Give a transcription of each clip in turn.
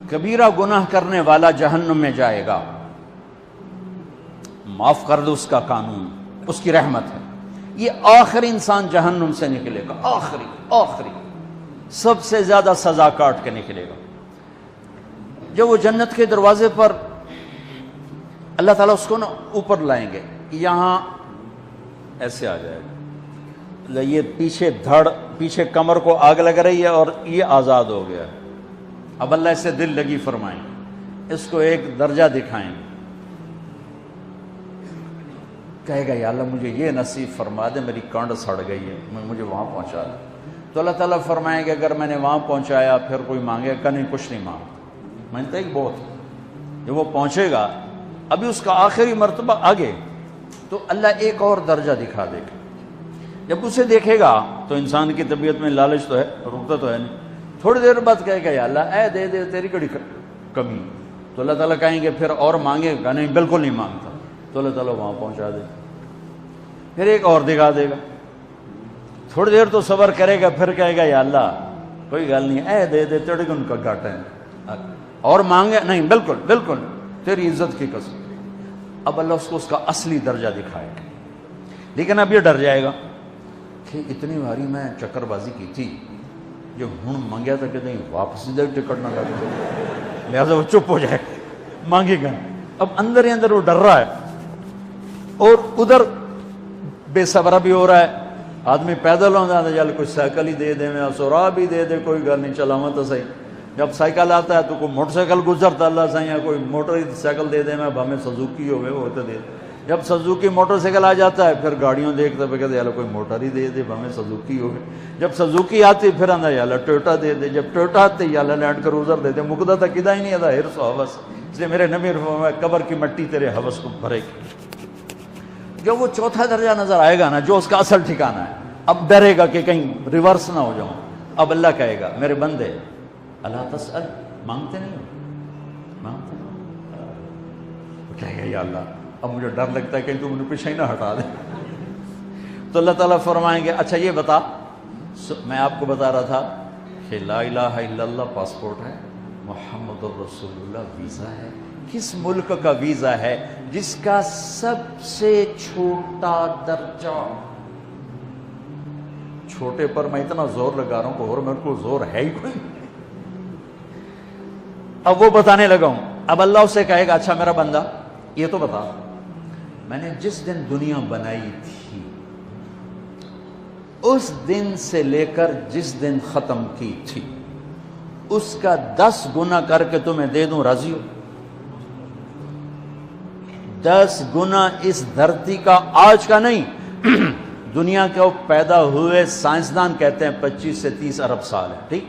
کبیرہ گناہ کرنے والا جہنم میں جائے گا، معاف کر دو، اس کا قانون، اس کی رحمت ہے، یہ آخری انسان جہنم سے نکلے گا، آخری سب سے زیادہ سزا کاٹ کے نکلے گا۔ جب وہ جنت کے دروازے پر اللہ تعالیٰ اس کو نا اوپر لائیں گے، یہاں ایسے آ جائے گا، یہ پیچھے کمر کو آگ لگ رہی ہے اور یہ آزاد ہو گیا ہے۔ اب اللہ اسے دل لگی فرمائیں، اس کو ایک درجہ دکھائیں، کہے گا یا اللہ مجھے یہ نصیب فرما دے، میری کانڈ سڑ گئی ہے، مجھے وہاں پہنچا دے۔ تو اللہ تعالیٰ فرمائیں گے اگر میں نے وہاں پہنچایا پھر کوئی مانگے گا نہیں، کچھ نہیں مانگتا، مانگتا ہی بہت۔ جب وہ پہنچے گا ابھی اس کا آخری مرتبہ آگے، تو اللہ ایک اور درجہ دکھا دے گا۔ جب اسے دیکھے گا تو انسان کی طبیعت میں لالچ تو ہے، رکتا تو ہے نہیں، تھوڑی دیر بعد کہے گا یا اللہ اے دے دے، تیری کڑی کمی۔ تو اللہ تعالیٰ کہیں گے پھر اور مانگے گا نہیں، بالکل نہیں مانگتا، تو اللہ تعالیٰ وہاں پہنچا دے، پھر ایک اور دکھا دے گا، تھوڑی دیر تو صبر کرے گا، پھر کہے گا یا اللہ کوئی گل نہیں، اے دے دے، تیری ان کا گھٹ ہے، اور مانگے نہیں، بالکل تیری عزت کی قسم۔ اب اللہ اس کو اس کا اصلی درجہ دکھائے گا، لیکن اب یہ ڈر جائے گا کہ اتنی باری میں چکر بازی کی تھی، جو ہوں مانگیا تھا کہ نہیں واپس ادھر ٹکٹ نہ لگے، لہٰذا وہ چپ ہو جائے گا، مانگے گا۔ اب اندر ہی اندر وہ ڈر رہا ہے، اور ادھر بے صبرا بھی ہو رہا ہے، آدمی پیدل ہوتا ہے چل کوئی سائیکل ہی دے دے، میں سورا بھی دے دے، کوئی گل نہیں، چلاواں تو صحیح۔ جب سائیکل آتا ہے تو کوئی موٹر سائیکل گزرتا اللہ صحیح ہے، کوئی موٹر سائیکل دے دے، میں بھامے سزوکی ہوئے وہ تو دے۔ جب سزوکی موٹر سائیکل آ جاتا ہے پھر گاڑیوں دیکھتا ہے، کہتے ہیں کوئی موٹر ہی دے دے، بھامے سزوکی ہوئے۔ جب سزوکی آتی پھر آندہ یا اللہ ٹویوٹا دے دے، جب ٹویوٹا آتے یا اللہ لینڈ کروزر دے دے، مقدہ تھا کدا ہی نہیں آتا ہرس و حوث، اس لیے میرے نبی فرمایا قبر کی مٹی تیرے حوث کو بھرے گی۔ جب وہ چوتھا درجہ نظر آئے گا نا، جو اس کا اصل ٹھکانہ ہے، اب ڈرے گا کہ کہیں ریورس نہ ہو جاؤں۔ اب اللہ کہے گا میرے بندے اللہ تسأل، مانگتے نہیں ہو، مانگتے نہیں، کہے گا یا اللہ اب مجھے ڈر لگتا ہے کہ تم انہیں پیچھے ہی نہ ہٹا دے۔ تو اللہ تعالیٰ فرمائیں گے اچھا یہ بتا، میں آپ کو بتا رہا تھا کہ لا الہ الا اللہ پاسپورٹ ہے، محمد الرسول اللہ ویزا ہے، کس ملک کا ویزا ہے جس کا سب سے چھوٹا درجہ، چھوٹے پر میں اتنا زور لگا رہا ہوں کہ اور میرے کو زور ہے ہی کوئی، اب وہ بتانے لگا ہوں۔ اب اللہ اسے کہے گا اچھا میرا بندہ یہ تو بتا، میں نے جس دن دنیا بنائی تھی اس دن سے لے کر جس دن ختم کی تھی اس کا 10 گنا کر کے تمہیں دے دوں، راضی ہو؟ 10 گنا اس دھرتی کا، آج کا نہیں، دنیا کے پیدا ہوئے سائنسدان کہتے ہیں 25 سے 30 ارب سال ہے، ٹھیک،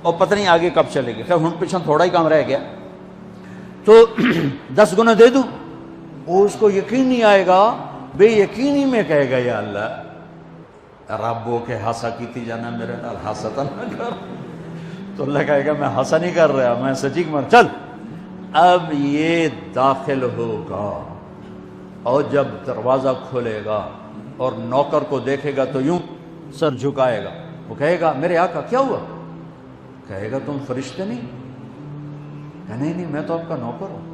اور پتہ نہیں آگے کب چلے گی، خیر ہن پیچھے تھوڑا ہی کام رہ گیا، تو 10 گنا دے دوں۔ وہ اس کو یقین نہیں آئے گا، بے یقینی میں کہے گا یا اللہ ربو کے ہاسا کیتی جانا میرے نال ہاستا نہ کر، تو اللہ کہے گا میں ہاسا نہیں کر رہا، میں سچی کر، چل اب یہ داخل ہوگا، اور جب دروازہ کھولے گا اور نوکر کو دیکھے گا تو یوں سر جھکائے گا، وہ کہے گا میرے آقا کیا ہوا؟ کہے گا تم فرشتے نہیں؟ کہ نہیں میں تو آپ کا نوکر ہوں،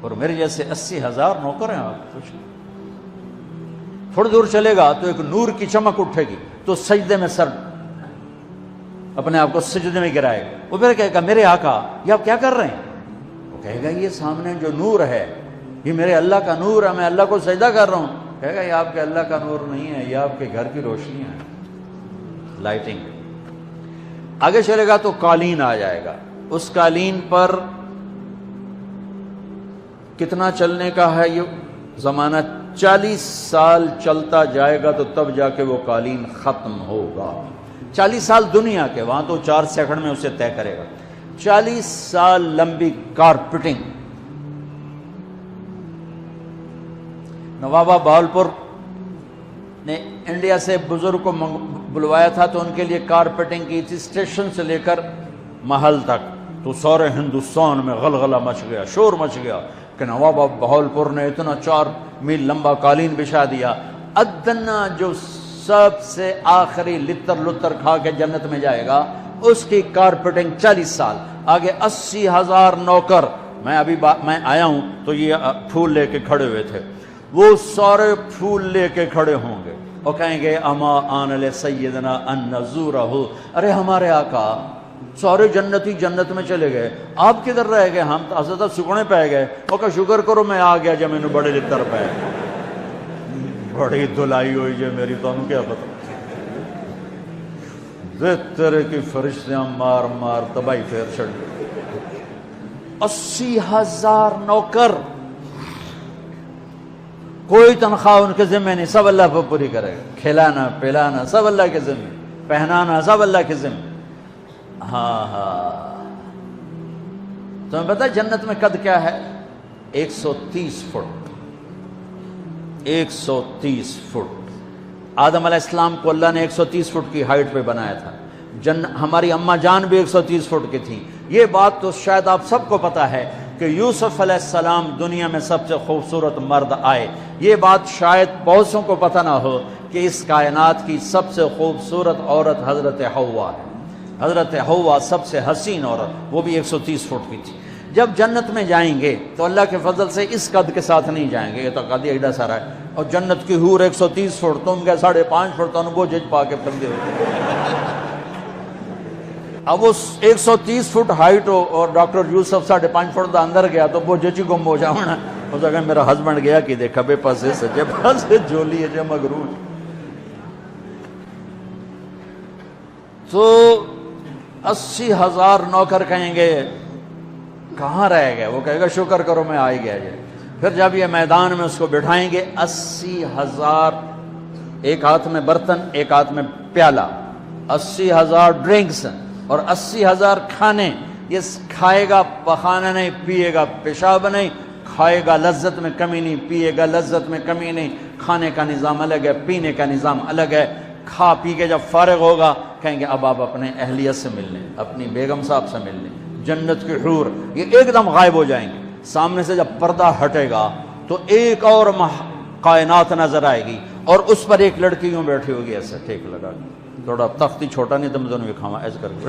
اور میرے جیسے 80,000 نوکر ہیں آپ، کچھ تھوڑی دور چلے گا تو ایک نور کی چمک اٹھے گی، تو سجدے میں سر اپنے آپ کو سجدے میں گرائے گا، وہ پھر کہے گا میرے آقا یہ آپ کیا کر رہے ہیں؟ وہ کہے گا یہ سامنے جو نور ہے یہ میرے اللہ کا نور ہے، میں اللہ کو سجدہ کر رہا ہوں۔ کہے گا یہ آپ کے اللہ کا نور نہیں ہے، یہ آپ کے گھر کی روشنی ہے، لائٹنگ۔ آگے چلے گا تو قالین آ جائے گا، اس قالین پر کتنا چلنے کا ہے یہ زمانہ، 40 سال چلتا جائے گا تو تب جا کے وہ قالین ختم ہوگا۔ 40 سال دنیا کے، وہاں تو 4 سیکنڈ میں اسے طے کرے گا۔ 40 سال لمبی کارپیٹنگ۔ نوابہ بہاولپور نے انڈیا سے بزرگ کو بلوایا تھا تو ان کے لیے کارپیٹنگ کی تھی، اسٹیشن سے لے کر محل تک، تو سارے ہندوستان میں غلغلہ مچ گیا، شور مچ گیا کہ نواب بہاولپور نے اتنا 4 میل لمبا قالین بچھا دیا۔ ادنا جو سب سے آخری لتر لتر کھا کے جنت میں جائے گا اس کی کارپیٹنگ 40 سال، آگے 80,000 نوکر، میں ابھی میں آیا ہوں تو یہ پھول لے کے کھڑے ہوئے تھے، وہ سارے پھول لے کے کھڑے ہوں گے اور کہیں گے اما آن لسیدنا ان نزورہ، ارے ہمارے آقا سارے جنتی جنت میں چلے گئے، آپ کدھر رہ گئے؟ ہم تو حضرت سکنے پہ گئے، وہ کہ شکر کرو میں آ گیا جب میں بڑے لتر پہ بڑی دلائی ہوئی جو میری تو انہوں کیا پتہ تیرے کی فرشتیاں مار مار تباہی پھیر چھڑ گئے۔ 80,000 نوکر، کوئی تنخواہ ان کے ذمہ نہیں، سب اللہ پر پوری کرے گا، کھلانا پلانا سب اللہ کے ذمہ، پہنانا سب اللہ کے ذمہ۔ ہاں تمہیں پتہ ہے جنت میں قد کیا ہے؟ 130 فٹ، 130 فٹ۔ آدم علیہ السلام کو اللہ نے 130 فٹ کی ہائٹ پہ بنایا تھا، ہماری اماں جان بھی 130 فٹ کی تھی۔ یہ بات تو شاید آپ سب کو پتا ہے کہ یوسف علیہ السلام دنیا میں سب سے خوبصورت مرد آئے، یہ بات شاید بہت سوں کو پتہ نہ ہو کہ اس کائنات کی سب سے خوبصورت عورت حضرت حوا ہے۔ حضرت حوا سب سے حسین عورت، وہ بھی 130 فٹ کی تھی۔ جب جنت میں جائیں گے تو اللہ کے فضل سے اس قد کے ساتھ نہیں جائیں گے، یہ تو قد ایڈا سارا ہے، اور جنت کی حور 130 فٹ، تم گئے 5.5 فٹ، تو وہ جج پا کے پھر دے اب وہ 130 فٹ ہائٹ ہو اور ڈاکٹر یوسف 5.5 فٹ دا اندر گیا تو وہ جج گم ہو جاؤنا، اس جگہ میرا ہسبینڈ گیا کہ دیکھا بے پاسے سجے پاسے جولی ہے جو مغرور۔ تو 80,000 نوکر کہیں گے کہاں رہ گئے؟ وہ کہے گا شکر کرو میں آ ہی گیا جائے۔ پھر جب یہ میدان میں اس کو بٹھائیں گے، 80,000، ایک ہاتھ میں برتن ایک ہاتھ میں پیالہ، 80,000 ڈرنکس اور 80,000 کھانے، یہ کھائے گا پخانا نہیں، پیے گا پیشاب نہیں، کھائے گا لذت میں کمی نہیں، پیے گا لذت میں کمی نہیں، کھانے کا نظام الگ ہے، پینے کا نظام الگ ہے۔ کھا پی کے جب فارغ ہوگا کہیں گے اب آپ اپنے اہلیت سے مل لیں، اپنی بیگم صاحب سے مل لیں۔ جنت کی حور یہ ایک دم غائب ہو جائیں گے، سامنے سے جب پردہ ہٹے گا تو ایک اور کائنات نظر آئے گی، اور اس پر ایک لڑکی یوں بیٹھی ہوگی ایسے ٹھیک لگا کے، تھوڑا تختی چھوٹا نہیں تو میں دونوں کھاوا ایسے کر کے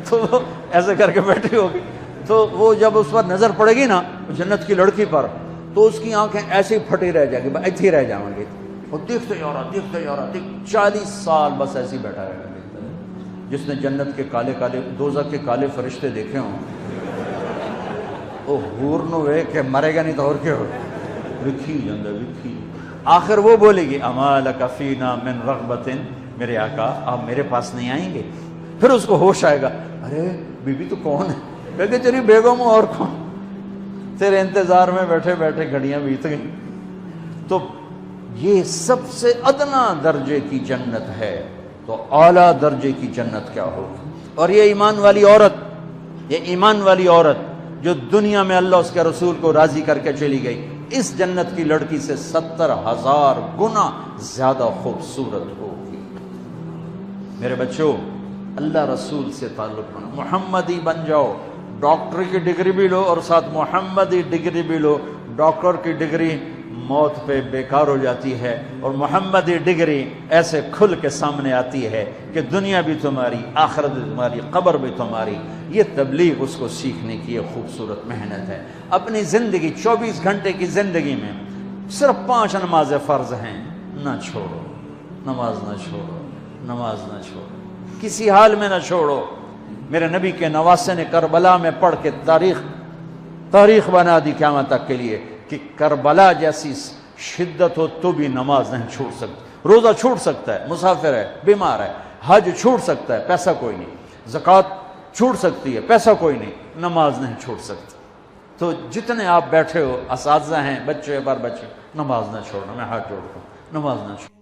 تو وہ ایسے کر کے بیٹھی ہوگی، تو وہ جب اس پر نظر پڑے گی نا جنت کی لڑکی پر، تو اس کی آنکھیں ایسی پھٹی رہ جائیں گی، ایتھی رہ جائیں گی، وہ دیکھتے جا رہا 40 سال بس ایسے ہی بیٹھا رہے گا۔ جس نے جنت کے کالے کالے دوزخ کے کالے فرشتے دیکھے ہوں وہ حور نو وے کہ مرے گا نہیں تو اور کیا ہو وکھی جاندہ وکھی۔ آخر وہ بولے گی اما لک فینا من رغبت، میرے آقا آپ میرے پاس نہیں آئیں گے؟ پھر اس کو ہوش آئے گا، ارے بی بی تو کون ہے؟ کہتے تیری بیگم ہوں، اور کون؟ تیرے انتظار میں بیٹھے بیٹھے گھڑیاں بیت گئیں۔ تو یہ سب سے ادنا درجے کی جنت ہے، تو اعلیٰ درجے کی جنت کیا ہوگی؟ اور یہ ایمان والی عورت، یہ ایمان والی عورت جو دنیا میں اللہ اس کے رسول کو راضی کر کے چلی گئی، اس جنت کی لڑکی سے 70,000 گنا زیادہ خوبصورت ہوگی۔ میرے بچوں، اللہ رسول سے تعلق بنا، محمدی بن جاؤ، ڈاکٹر کی ڈگری بھی لو اور ساتھ محمدی ڈگری بھی لو۔ ڈاکٹر کی ڈگری موت پہ بیکار ہو جاتی ہے، اور محمدی ڈگری ایسے کھل کے سامنے آتی ہے کہ دنیا بھی تمہاری، آخرت بھی تمہاری، قبر بھی تمہاری۔ یہ تبلیغ اس کو سیکھنے کی ایک خوبصورت محنت ہے۔ اپنی زندگی 24 گھنٹے کی زندگی میں صرف 5 نمازیں فرض ہیں، نہ چھوڑو، نماز نہ چھوڑو، نماز نہ چھوڑو، کسی حال میں نہ چھوڑو۔ میرے نبی کے نواسے نے کربلا میں پڑھ کے تاریخ بنا دی قیامت تک کے لیے کہ کربلا جیسی شدت ہو تو بھی نماز نہیں چھوٹ سکتی۔ روزہ چھوٹ سکتا ہے، مسافر ہے، بیمار ہے، حج چھوٹ سکتا ہے، پیسہ کوئی نہیں، زکوٰۃ چھوٹ سکتی ہے، پیسہ کوئی نہیں، نماز نہیں چھوٹ سکتی۔ تو جتنے آپ بیٹھے ہو، اساتذہ ہیں، بچے بار بچے، نماز نہ چھوڑنا، میں ہاتھ جوڑتا ہوں، نماز نہ چھوڑنا۔